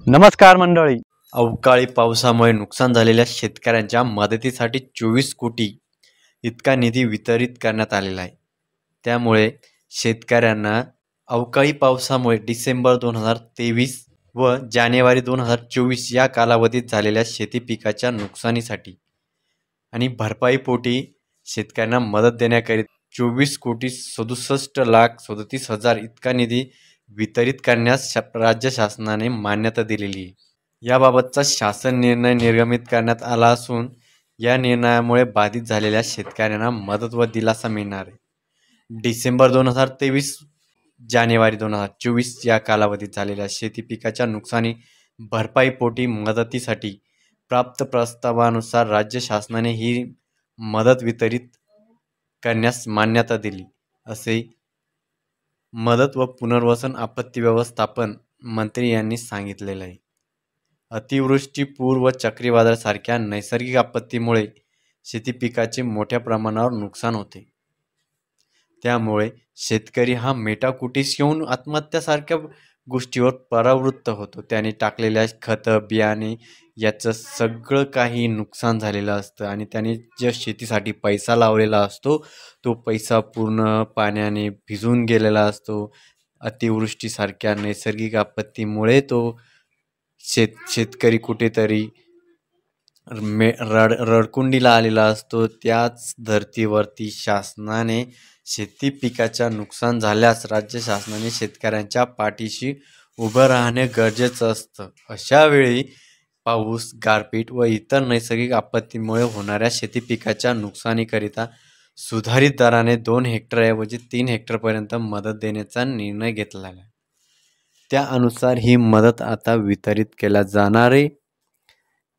नमस्कार मंडळी. अवकाळी पावसामुळे नुकसान झालेल्या शेतकऱ्यांच्या मदतीसाठी 24 कोटी इतका निधी वितरित करण्यात आलेला आहे. त्यामुळे शेतकऱ्यांना अवकाळी पावसामुळे डिसेंबर 2023 व जानेवारी 2024 या कालावधीत झालेल्या शेती पिकाच्या नुकसानीसाठी आणि भरपाईपोटी शेतकऱ्यांना मदत देण्याकरिता 24,67,37,000 इतका निधी वितरित करण्यास राज्य शासनाने मान्यता दिलेली आहे. याबाबतचा शासन निर्णय निर्गमित करण्यात आला असून या निर्णयामुळे बाधित झालेल्या शेतकऱ्यांना मदत व दिलासा मिळणार आहे. डिसेंबर 2023 जानेवारी 2024 या कालावधीत झालेल्या शेती पिकाच्या नुकसानी भरपाईपोटी मदतीसाठी प्राप्त प्रस्तावानुसार राज्य शासनाने ही मदत वितरित करण्यास मान्यता दिली, असे मदत व पुनर्वसन आपत्ती व्यवस्थापन मंत्री यांनी सांगितलेलं आहे. अतिवृष्टी, पूर व चक्रीवादळासारख्या नैसर्गिक आपत्तीमुळे शेती पिकाचे मोठ्या प्रमाणावर नुकसान होते. त्यामुळे शेतकरी हा मेटाकुटीस येऊन आत्महत्यासारख्या गोष्टीवर परावृत्त होतो. त्याने टाकलेल्या खतं, बियाणे याचं सगळं काही नुकसान झालेलं असतं आणि त्याने जे शेतीसाठी पैसा लावलेला असतो तो पैसा पूर्ण पाण्याने भिजून गेलेला असतो. अतिवृष्टीसारख्या नैसर्गिक आपत्तीमुळे तो शेतकरी कुठेतरी रडकुंडीला आलेला असतो. त्याच धर्तीवरती शासनाने शेती पिकाच्या नुकसान झाल्यास राज्य शासनाने शेतकऱ्यांच्या पाठीशी उभं राहणे गरजेचं असतं. अशा वेळी पाऊस, गारपीट व इतर नैसर्गिक आपत्तीमुळे होणाऱ्या शेती पिकाच्या नुकसानीकरिता सुधारित दराने 2 हेक्टरऐवजी 3 हेक्टरपर्यंत मदत देण्याचा निर्णय घेतला आहे. त्यानुसार ही मदत आता वितरित केल्या जाणार आहे.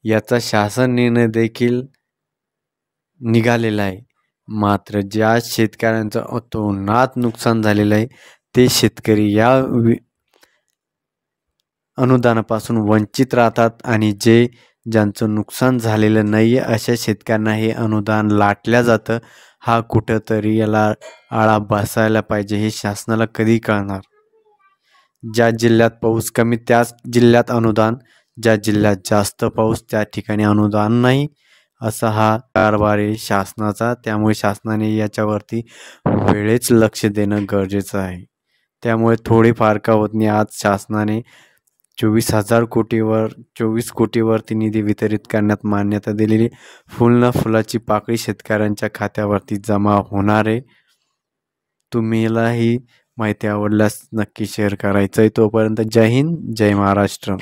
याचा शासन निर्णय देखील निघालेला आहे. मात्र ज्या शेतकऱ्यांचं अतोनात नुकसान झालेलं आहे ते शेतकरी या अनुदानापासून वंचित राहतात आणि ज्यांचं नुकसान झालेलं नाही आहे अशा शेतकऱ्यांना हे अनुदान लाटल्या जातं. हा कुठंतरी याला आळा बसायला पाहिजे. हे शासनाला कधी कळणार? ज्या जिल्ह्यात पाऊस कमी त्याच जिल्ह्यात अनुदान, ज्या जिल्ह्यात जास्त पाऊस त्या ठिकाणी अनुदान नाही, असा हा कारभार आहे शासनाचा. त्यामुळे शासनाने याच्यावरती वेळेच लक्ष देणं गरजेचं आहे. त्यामुळे थोडीफार का होत नाही, आज शासनाने 24 कोटीवरती निधी वितरित करण्यात मान्यता दिलेली. फुलाची पाकळी शेतकऱ्यांच्या खात्यावरती जमा होणार आहे. तुम्हाला ही माहिती आवडल्यास नक्की शेअर करायचं आहे. तोपर्यंत जय हिंद, जय महाराष्ट्र.